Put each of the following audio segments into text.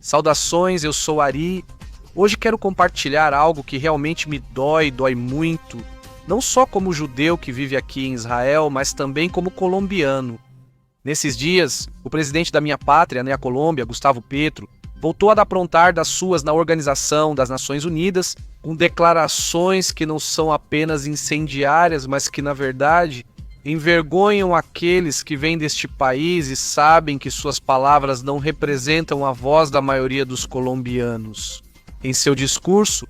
Saudações, eu sou Ari. Hoje quero compartilhar algo que realmente me dói muito, não só como judeu que vive aqui em Israel, mas também como colombiano. Nesses dias, o presidente da minha pátria, a Colômbia, Gustavo Petro, voltou a aprontar das suas na Organização das Nações Unidas, com declarações que não são apenas incendiárias, mas que, na verdade, envergonham aqueles que vêm deste país e sabem que suas palavras não representam a voz da maioria dos colombianos. Em seu discurso,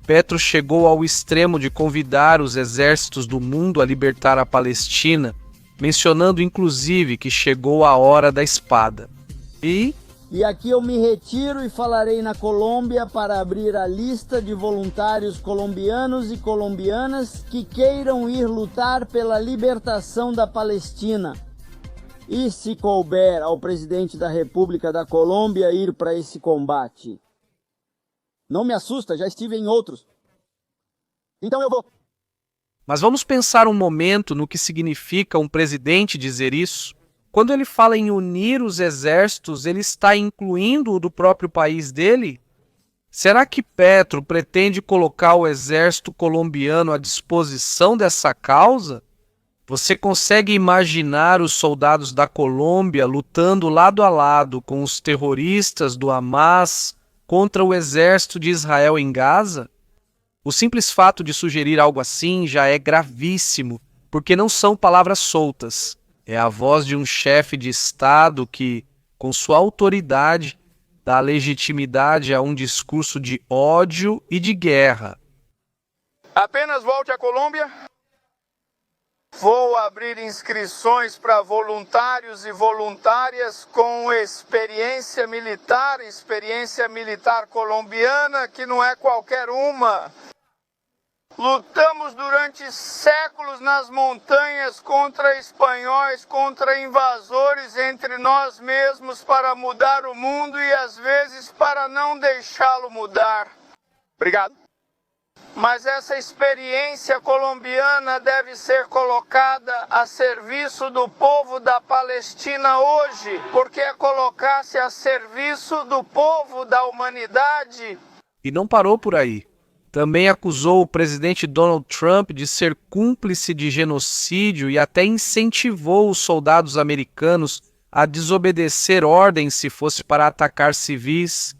Petro chegou ao extremo de convidar os exércitos do mundo a libertar a Palestina, mencionando inclusive que chegou a hora da espada. E aqui eu me retiro e falarei na Colômbia para abrir a lista de voluntários colombianos e colombianas que queiram ir lutar pela libertação da Palestina. E se couber ao presidente da República da Colômbia ir para esse combate. Não me assusta, já estive em outros. Então eu vou. Mas vamos pensar um momento no que significa um presidente dizer isso. Quando ele fala em unir os exércitos, ele está incluindo o do próprio país dele? Será que Petro pretende colocar o exército colombiano à disposição dessa causa? Você consegue imaginar os soldados da Colômbia lutando lado a lado com os terroristas do Hamas contra o exército de Israel em Gaza? O simples fato de sugerir algo assim já é gravíssimo, porque não são palavras soltas. É a voz de um chefe de Estado que, com sua autoridade, dá legitimidade a um discurso de ódio e de guerra. Apenas volte à Colômbia. Vou abrir inscrições para voluntários e voluntárias com experiência militar colombiana, que não é qualquer uma. Lutamos durante séculos nas montanhas contra espanhóis, contra invasores entre nós mesmos para mudar o mundo e às vezes para não deixá-lo mudar. Obrigado. Mas essa experiência colombiana deve ser colocada a serviço do povo da Palestina hoje, porque é colocar-se a serviço do povo da humanidade. E não parou por aí. Também acusou o presidente Donald Trump de ser cúmplice de genocídio e até incentivou os soldados americanos a desobedecer ordens se fosse para atacar civis.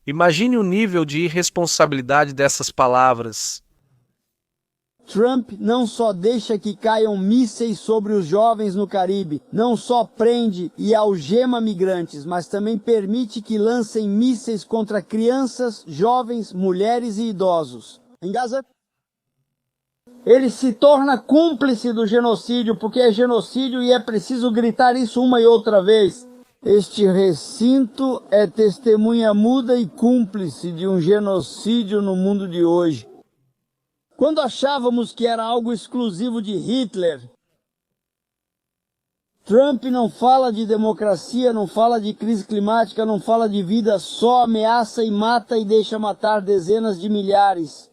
Imagine o nível de irresponsabilidade dessas palavras. Trump não só deixa que caiam mísseis sobre os jovens no Caribe, não só prende e algema migrantes, mas também permite que lancem mísseis contra crianças, jovens, mulheres e idosos. Em Gaza, ele se torna cúmplice do genocídio, porque é genocídio e é preciso gritar isso uma e outra vez. Este recinto é testemunha muda e cúmplice de um genocídio no mundo de hoje. Quando achávamos que era algo exclusivo de Hitler, Trump não fala de democracia, não fala de crise climática, não fala de vida, só ameaça e mata e deixa matar dezenas de milhares.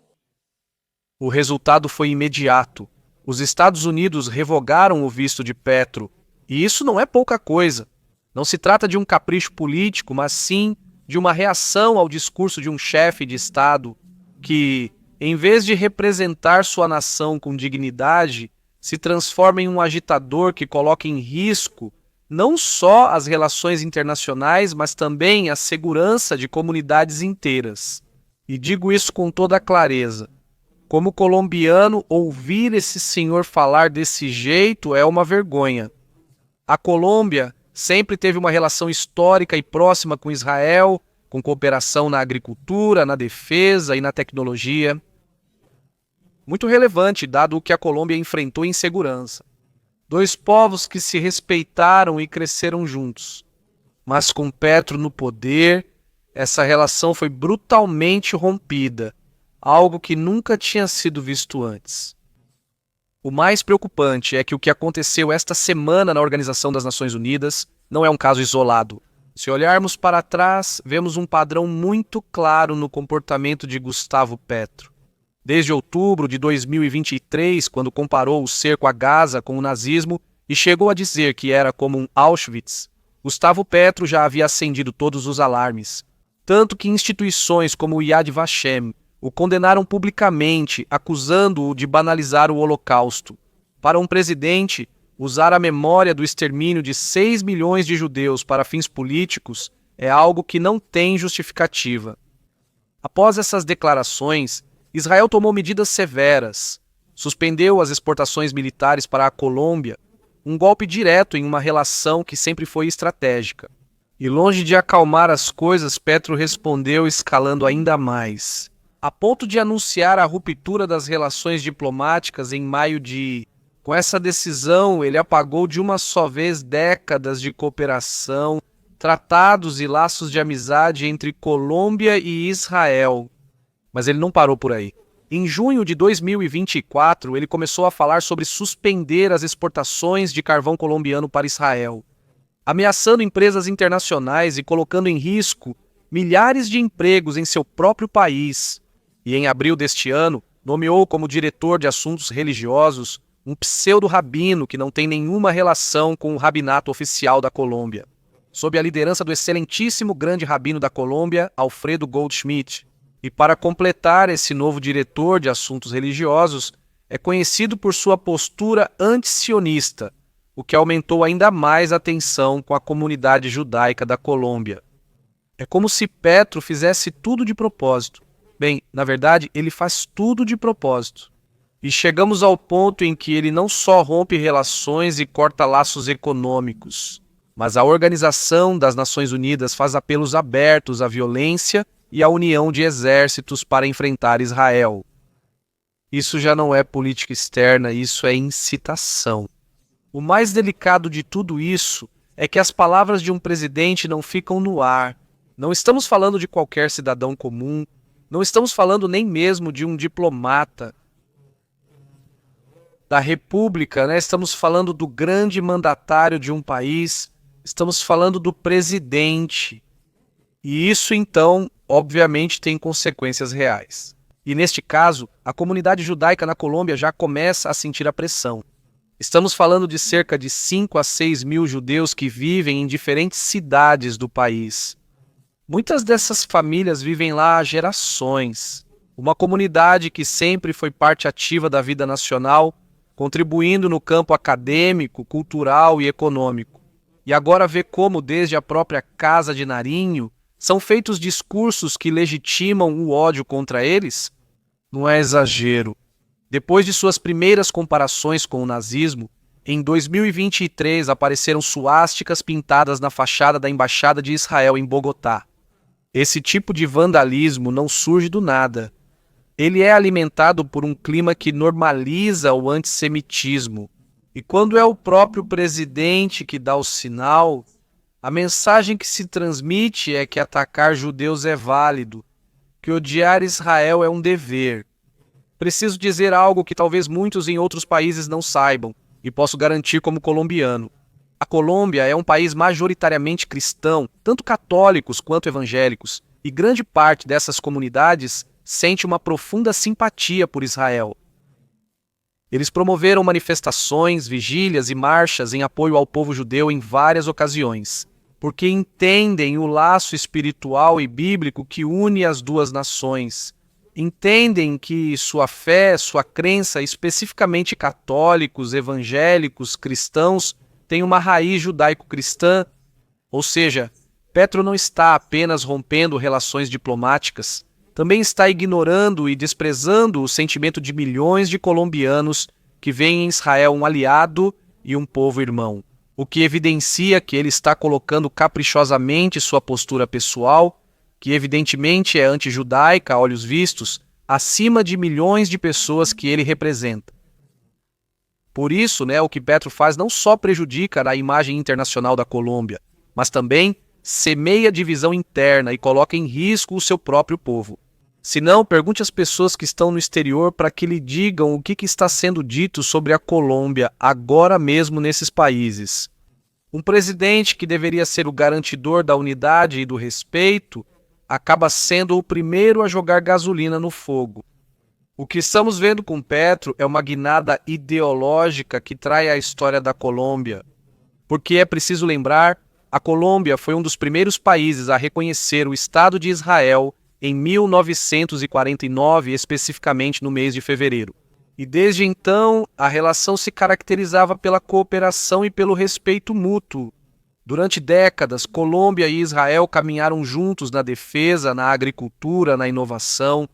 O resultado foi imediato. Os Estados Unidos revogaram o visto de Petro. E isso não é pouca coisa. Não se trata de um capricho político, mas sim de uma reação ao discurso de um chefe de Estado que, em vez de representar sua nação com dignidade, se transforma em um agitador que coloca em risco não só as relações internacionais, mas também a segurança de comunidades inteiras. E digo isso com toda clareza. Como colombiano, ouvir esse senhor falar desse jeito é uma vergonha. A Colômbia sempre teve uma relação histórica e próxima com Israel, com cooperação na agricultura, na defesa e na tecnologia. Muito relevante, dado o que a Colômbia enfrentou em segurança. Dois povos que se respeitaram e cresceram juntos. Mas com Petro no poder, essa relação foi brutalmente rompida, algo que nunca tinha sido visto antes. O mais preocupante é que o que aconteceu esta semana na Organização das Nações Unidas não é um caso isolado. Se olharmos para trás, vemos um padrão muito claro no comportamento de Gustavo Petro. Desde outubro de 2023, quando comparou o cerco a Gaza com o nazismo e chegou a dizer que era como um Auschwitz, Gustavo Petro já havia acendido todos os alarmes. tanto que instituições como o Yad Vashem o condenaram publicamente, acusando-o de banalizar o Holocausto. Para um presidente, usar a memória do extermínio de 6 milhões de judeus para fins políticos é algo que não tem justificativa. Após essas declarações, Israel tomou medidas severas. Suspendeu as exportações militares para a Colômbia, um golpe direto em uma relação que sempre foi estratégica. E longe de acalmar as coisas, Petro respondeu escalando ainda mais, a ponto de anunciar a ruptura das relações diplomáticas em maio de... Com essa decisão, ele apagou de uma só vez décadas de cooperação, tratados e laços de amizade entre Colômbia e Israel. Mas ele não parou por aí. Em junho de 2024, ele começou a falar sobre suspender as exportações de carvão colombiano para Israel, ameaçando empresas internacionais e colocando em risco milhares de empregos em seu próprio país. E em abril deste ano, nomeou como diretor de assuntos religiosos um pseudo-rabino que não tem nenhuma relação com o rabinato oficial da Colômbia, sob a liderança do excelentíssimo grande rabino da Colômbia, Alfredo Goldschmidt. E para completar, esse novo diretor de assuntos religiosos é conhecido por sua postura anti-sionista, o que aumentou ainda mais a tensão com a comunidade judaica da Colômbia. É como se Petro fizesse tudo de propósito. Bem, na verdade, ele faz tudo de propósito. E chegamos ao ponto em que ele não só rompe relações e corta laços econômicos, mas a Organização das Nações Unidas faz apelos abertos à violência e à união de exércitos para enfrentar Israel. Isso já não é política externa, isso é incitação. O mais delicado de tudo isso é que as palavras de um presidente não ficam no ar. Não estamos falando de qualquer cidadão comum, não estamos falando nem mesmo de um diplomata da República, né? Estamos falando do grande mandatário de um país, estamos falando do presidente. E isso, então, obviamente tem consequências reais. E neste caso, a comunidade judaica na Colômbia já começa a sentir a pressão. Estamos falando de cerca de 5 a 6 mil judeus que vivem em diferentes cidades do país. Muitas dessas famílias vivem lá há gerações. Uma comunidade que sempre foi parte ativa da vida nacional, contribuindo no campo acadêmico, cultural e econômico. E agora vê como, desde a própria Casa de Narinho, são feitos discursos que legitimam o ódio contra eles? Não é exagero. Depois de suas primeiras comparações com o nazismo, em 2023 apareceram suásticas pintadas na fachada da Embaixada de Israel em Bogotá. Esse tipo de vandalismo não surge do nada. Ele é alimentado por um clima que normaliza o antissemitismo. E quando é o próprio presidente que dá o sinal, a mensagem que se transmite é que atacar judeus é válido, que odiar Israel é um dever. Preciso dizer algo que talvez muitos em outros países não saibam, e posso garantir como colombiano. A Colômbia é um país majoritariamente cristão, tanto católicos quanto evangélicos, e grande parte dessas comunidades sente uma profunda simpatia por Israel. Eles promoveram manifestações, vigílias e marchas em apoio ao povo judeu em várias ocasiões, porque entendem o laço espiritual e bíblico que une as duas nações. Entendem que sua fé, sua crença, especificamente católicos, evangélicos, cristãos, tem uma raiz judaico-cristã. Ou seja, Petro não está apenas rompendo relações diplomáticas, também está ignorando e desprezando o sentimento de milhões de colombianos que veem em Israel um aliado e um povo irmão, o que evidencia que ele está colocando caprichosamente sua postura pessoal, que evidentemente é anti-judaica a olhos vistos, acima de milhões de pessoas que ele representa. Por isso, o que Petro faz não só prejudica a imagem internacional da Colômbia, mas também semeia divisão interna e coloca em risco o seu próprio povo. Se não, pergunte às pessoas que estão no exterior para que lhe digam o que está sendo dito sobre a Colômbia agora mesmo nesses países. Um presidente que deveria ser o garantidor da unidade e do respeito acaba sendo o primeiro a jogar gasolina no fogo. O que estamos vendo com Petro é uma guinada ideológica que trai a história da Colômbia. Porque é preciso lembrar, A Colômbia foi um dos primeiros países a reconhecer o Estado de Israel em 1949, especificamente no mês de fevereiro. E desde então, a relação se caracterizava pela cooperação e pelo respeito mútuo. Durante décadas, Colômbia e Israel caminharam juntos na defesa, na agricultura, na inovação.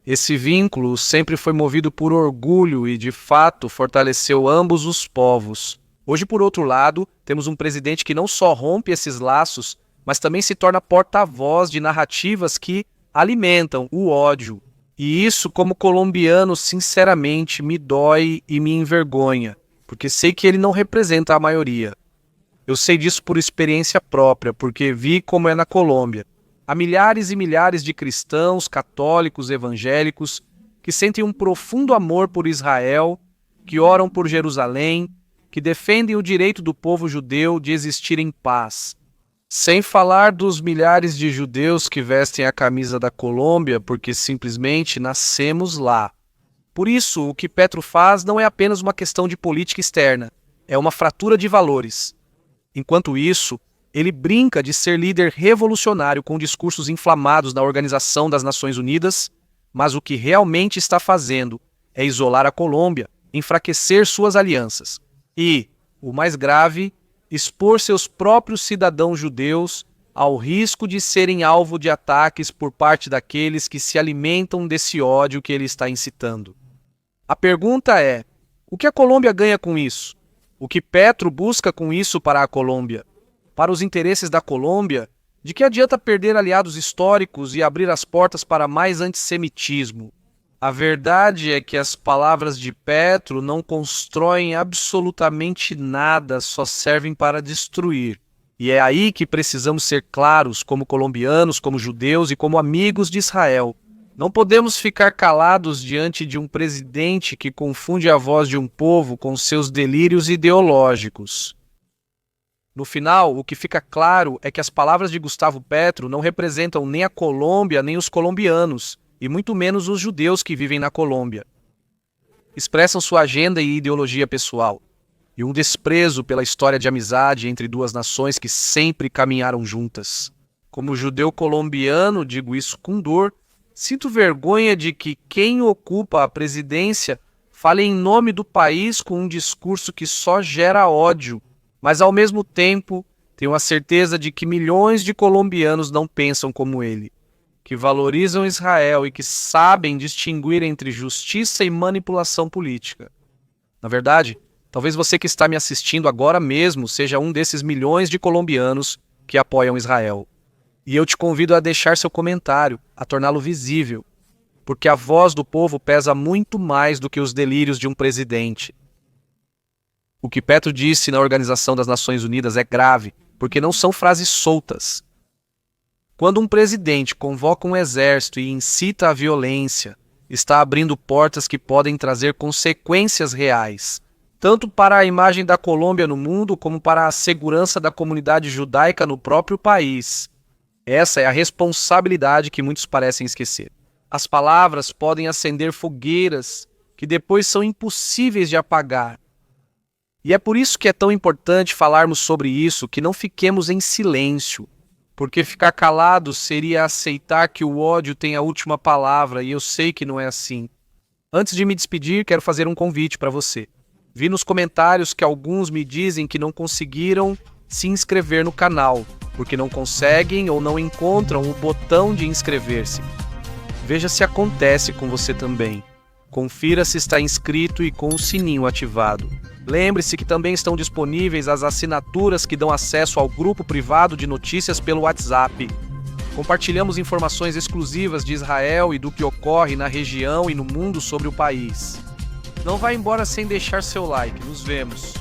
Esse vínculo sempre foi movido por orgulho e, de fato, fortaleceu ambos os povos. Hoje, por outro lado, temos um presidente que não só rompe esses laços, mas também se torna porta-voz de narrativas que alimentam o ódio. E isso, como colombiano, sinceramente, me dói e me envergonha, porque sei que ele não representa a maioria. Eu sei disso por experiência própria, porque vi como é na Colômbia. Há milhares e milhares de cristãos, católicos, evangélicos, que sentem um profundo amor por Israel, que oram por Jerusalém, que defendem o direito do povo judeu de existir em paz. Sem falar dos milhares de judeus que vestem a camisa da Colômbia porque simplesmente nascemos lá. Por isso, o que Petro faz não é apenas uma questão de política externa, é uma fratura de valores. Enquanto isso, ele brinca de ser líder revolucionário com discursos inflamados na Organização das Nações Unidas, mas o que realmente está fazendo é isolar a Colômbia, enfraquecer suas alianças e, o mais grave, expor seus próprios cidadãos judeus ao risco de serem alvo de ataques por parte daqueles que se alimentam desse ódio que ele está incitando. A pergunta é: o que a Colômbia ganha com isso? O que Petro busca com isso para a Colômbia? Para os interesses da Colômbia, de que adianta perder aliados históricos e abrir as portas para mais antissemitismo? A verdade é que as palavras de Petro não constroem absolutamente nada, só servem para destruir. E é aí que precisamos ser claros, como colombianos, como judeus e como amigos de Israel. Não podemos ficar calados diante de um presidente que confunde a voz de um povo com seus delírios ideológicos. No final, o que fica claro é que as palavras de Gustavo Petro não representam nem a Colômbia nem os colombianos, e muito menos os judeus que vivem na Colômbia. Expressam sua agenda e ideologia pessoal, e um desprezo pela história de amizade entre duas nações que sempre caminharam juntas. Como judeu colombiano, digo isso com dor, sinto vergonha de que quem ocupa a presidência fale em nome do país com um discurso que só gera ódio, mas ao mesmo tempo tenho a certeza de que milhões de colombianos não pensam como ele, que valorizam Israel e que sabem distinguir entre justiça e manipulação política. Na verdade, talvez você que está me assistindo agora mesmo seja um desses milhões de colombianos que apoiam Israel. E eu te convido a deixar seu comentário, a torná-lo visível, porque a voz do povo pesa muito mais do que os delírios de um presidente. O que Petro disse na Organização das Nações Unidas é grave, porque não são frases soltas. Quando um presidente convoca um exército e incita a violência, está abrindo portas que podem trazer consequências reais, tanto para a imagem da Colômbia no mundo como para a segurança da comunidade judaica no próprio país. Essa é a responsabilidade que muitos parecem esquecer. As palavras podem acender fogueiras que depois são impossíveis de apagar. E é por isso que é tão importante falarmos sobre isso, que não fiquemos em silêncio. Porque ficar calado seria aceitar que o ódio tem a última palavra, e eu sei que não é assim. Antes de me despedir, quero fazer um convite para você. Vi nos comentários que alguns me dizem que não conseguiram se inscrever no canal, porque não conseguem ou não encontram o botão de inscrever-se. Veja se acontece com você também. Confira se está inscrito e com o sininho ativado. Lembre-se que também estão disponíveis as assinaturas que dão acesso ao grupo privado de notícias pelo WhatsApp. Compartilhamos informações exclusivas de Israel e do que ocorre na região e no mundo sobre o país. Não vá embora sem deixar seu like. Nos vemos.